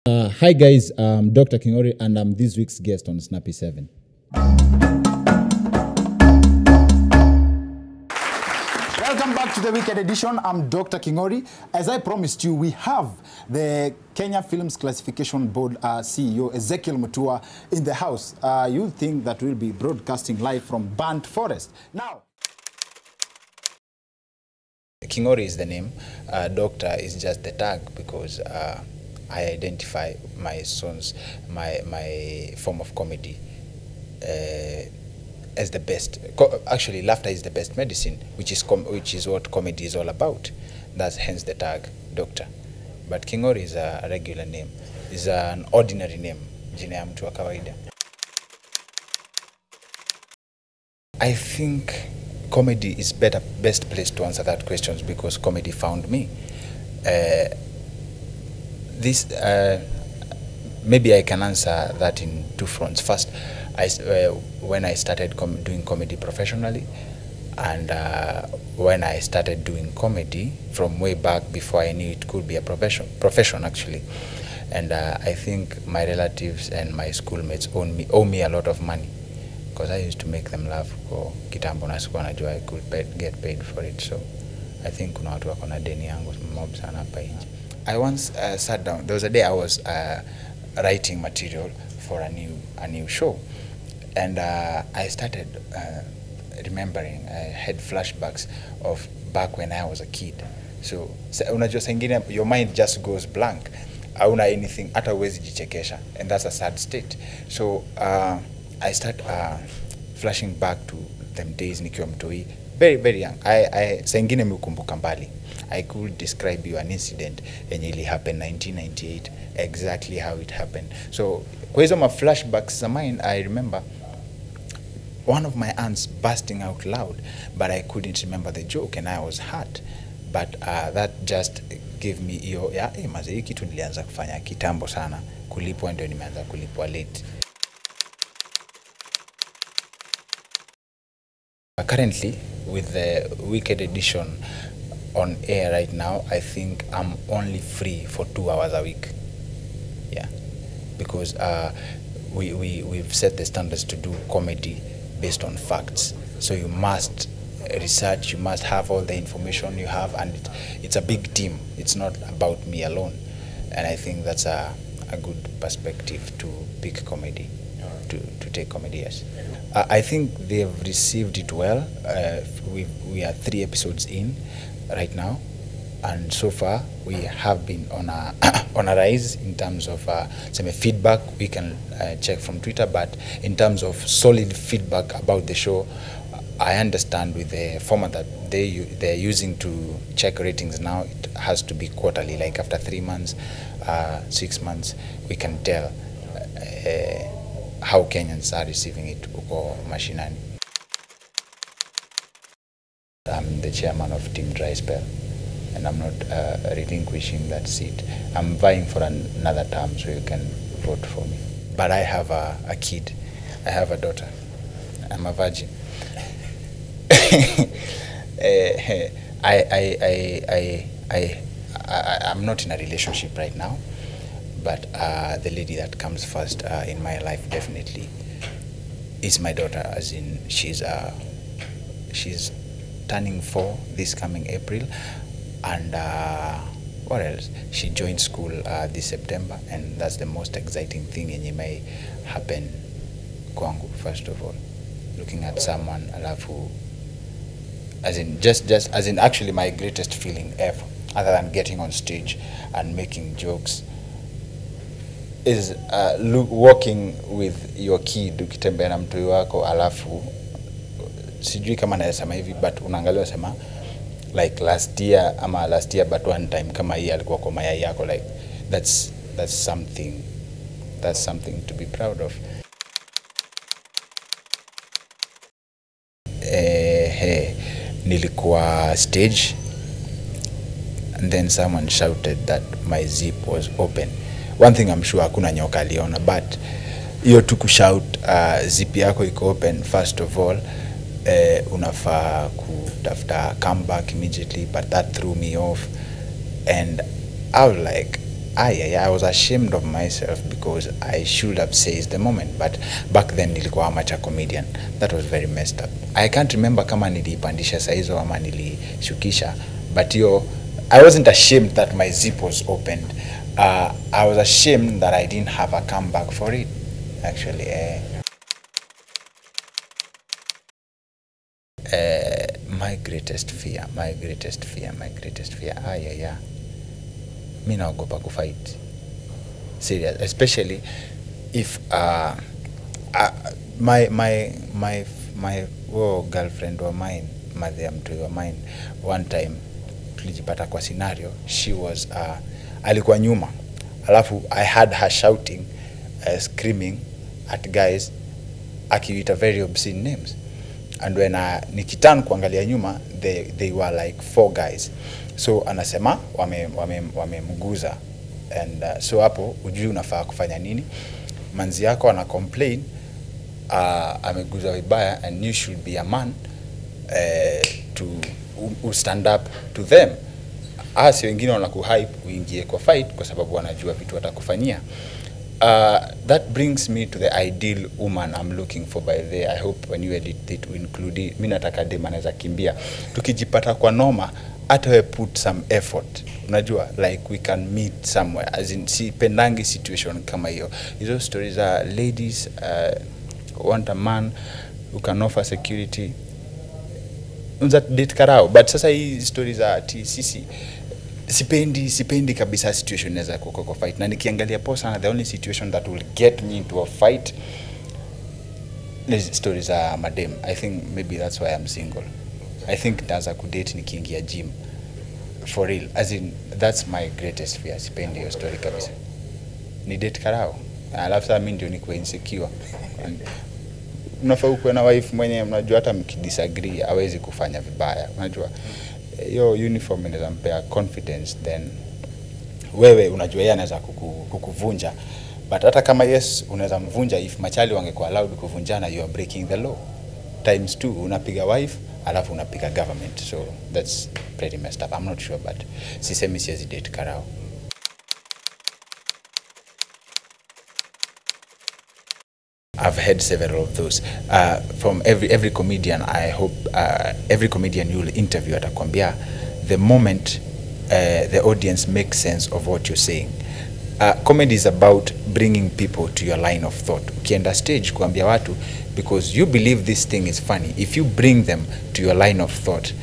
Hi guys, I'm Dr. Kingori and I'm this week's guest on Snappy 7. Welcome back to the weekend edition. I'm Dr. Kingori. As I promised you, we have the Kenya Films Classification Board CEO Ezekiel Mutua in the house. You'll think that we'll be broadcasting live from Burnt Forest. Now, Kingori is the name. Doctor is just the tag because I identify my sons, my form of comedy as the best. Actually, laughter is the best medicine, which is what comedy is all about. That's hence the tag, Doctor. But Kingori is a regular name. Is an ordinary name. Jina ya mtu wa kawaida. I think comedy is best placed to answer that question because comedy found me. Maybe I can answer that in two fronts. First, when I started doing comedy professionally, and when I started doing comedy from way back before I knew it could be a profession actually. And I think my relatives and my schoolmates owe me a lot of money because I used to make them laugh. Or kitambo na sikuwa najua I could get paid for it. So I think kuna watu wako na deni yangu mob sana hapa nje. I once sat down. There was a day I was writing material for a new show, and I started remembering. I had flashbacks of back when I was a kid. So unajua sengine your mind just goes blank. Hauna anything, hata huwezi jichekesha, and that's a sad state. So I start flashing back to them days nikiwa mtoi, very young. I sengine mkumbuka mbali. I could describe you an incident and it happened 1998, exactly how it happened. So, kwa hizo ma flashbacks of mine, I remember one of my aunts bursting out loud, but I couldn't remember the joke and I was hurt. But that just gave me mazee kitu nilianza kufanya kitambo sana, kulipwa ndio nimeanza kulipwa late. Currently, with the weekend edition on air right now, I think I'm only free for 2 hours a week. Yeah, because we've set the standards to do comedy based on facts. So you must research, you must have all the information you have, and it's a big team. It's not about me alone, and I think that's a good perspective to pick comedy, to take comedy. Yes, I think they've received it well. We are 3 episodes in right now, and so far we have been on a on a rise in terms of some feedback. We can check from Twitter, but in terms of solid feedback about the show, I understand with the format that they're using to check ratings now, it has to be quarterly, like after 3 months, 6 months, we can tell how Kenyans are receiving it uko mashinani. I'm the chairman of Team Dry Spell, and I'm not relinquishing that seat. I'm vying for another term, so you can vote for me. But I have a kid. I have a daughter. I'm a virgin. I'm not in a relationship right now, but the lady that comes first in my life definitely is my daughter, as in she's turning 4 this coming April, and what else? She joined school this September, and that's the most exciting thing in may happen kwangu. First of all, looking at someone alafu, as in actually my greatest feeling ever, other than getting on stage and making jokes, is walking with your kid, ukitembea na mtoi wako alafu sijui kama nasema hivi, but unaangalia sema like last year but one time kama hii alikuwa kwa mayai yako, like that's something to be proud of. Nilikuwa stage, and then someone shouted that my zip was open. One thing I'm sure hakuna nyoka aliona, but hiyo tu kushout zip yako iko open, first of all unafaa kutafuta comeback immediately, but that threw me off, and I was like, I was ashamed of myself because I should have seized the moment, but back then nilikuwa amateur comedian. That was very messed up. I can't remember kama nilipandisha saizo ama nilishukisha, but I wasn't ashamed that my zip was opened. I was ashamed that I didn't have a comeback for it, actually. My greatest fear. Mi naogopa kufight. Serious, especially if my girlfriend or mine, mother ya mtu wa mine, one time tulijipata kwa scenario, she was alikuwa nyuma, alafu I had her shouting, screaming at guys, akiita very obscene names, and when nikiturn kuangalia nyuma, they were like 4 guys. So anasema wamemguza, and so hapo ujui unafaa kufanya nini. Manzi yako ana complain ameguza vibaya, and you should be a man to stand up to them. Asi wengine wanakuhype uingie kwa fight kwa sababu wanajua vitu watakufanyia. That brings me to the ideal woman I'm looking for by the I hope when you edit it to include mimi nataka dem anaweza kimbia. Tukijipata kwa noma, hata we put some effort. Unajua, like we can meet somewhere, as in si pendangi situation kama hiyo. Hizo stories are ladies want a man who can offer security. Unza date karao, but sasa hii stories are sisi sipendi kabisa situation inaweza kuko kwa fight. Na nikiangalia poa sana, the only situation that will get me into a fight is stories are madem. I think maybe that's why I'm single. I think nitaanza kudate nikiingia gym. For real, as in that's my greatest fear. Sipendi hiyo story kabisa. Ni date karao, alafu sasa mimi ndio niko insecure. Unafaa kuwa na wife mwenye mnajua hata mkidisagree hawezi kufanya vibaya. Unajua hiyo uniform inaweza mpea confidence, then wewe unajua yeye anaweza kukuvunja, but hata kama yes unaweza mvunja, if machali wangekuwa allowed kuvunjana, you are breaking the law times 2. Unapiga wife alafu unapiga government, so that's pretty messed up. I'm not sure, but sisemi siwezi date karao. I've had several of those from every comedian. I hope every comedian you'll interview atakwambia the moment the audience makes sense of what you're saying. Comedy is about bringing people to your line of thought. Ukienda stage kuambia watu, because you believe this thing is funny, if you bring them to your line of thought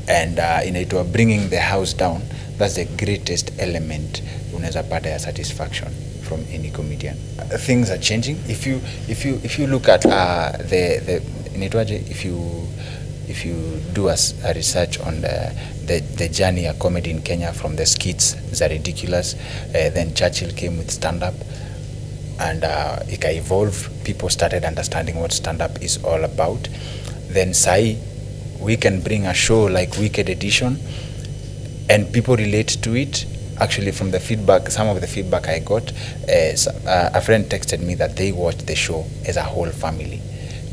and inaitwa bringing the house down, that's the greatest element unaweza pata ya satisfaction from any comedian. Things are changing. If you look at if you do a research on the journey of comedy in Kenya, from the skits, the ridiculous, then Churchill came with stand-up, and it evolved. People started understanding what stand-up is all about. Then sai, we can bring a show like Wicked Edition, and people relate to it. Actually, from the feedback, some of the feedback I got, a friend texted me that they watched the show as a whole family.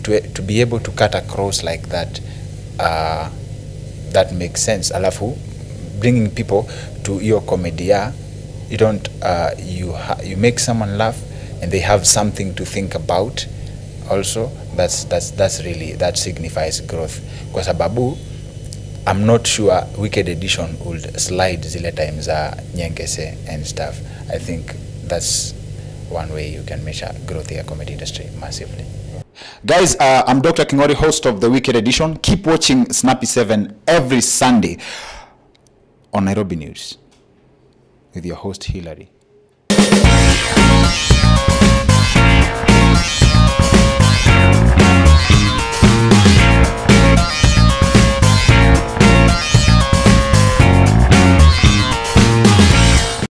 To be able to cut across like that, that makes sense. Alafu, bringing people to your comedy, you don't, you make someone laugh and they have something to think about. Also, that's really, that signifies growth. Kwa sababu, I'm not sure Wicked Edition would slide zile times nyengese and stuff. I think that's one way you can measure growth in the comedy industry massively. Guys, I'm Dr. Kingori, host of the Wicked Edition. Keep watching Snappy 7 every Sunday on Nairobi News with your host Hillary.